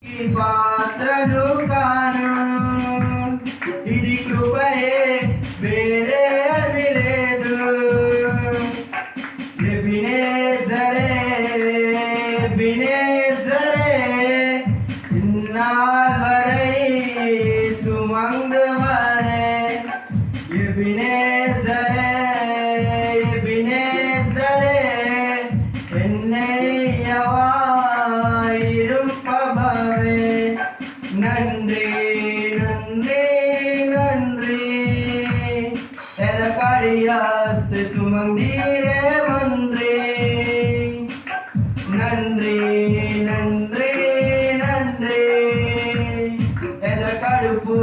ಪಾತ್ರನು ಕಾಣು ఇది కృపయే వేరే లేదు எபினேசரே இந்நாள் வரை சுமந்தவரே எபினேசரே என்னையவாயிருப்பவரே நன்றி நன்றி நன்றி எதற்கடியாத்து சுமந்தீரே மன்றி நன்றி நன்றி நன்றி எதற்கடுப்பு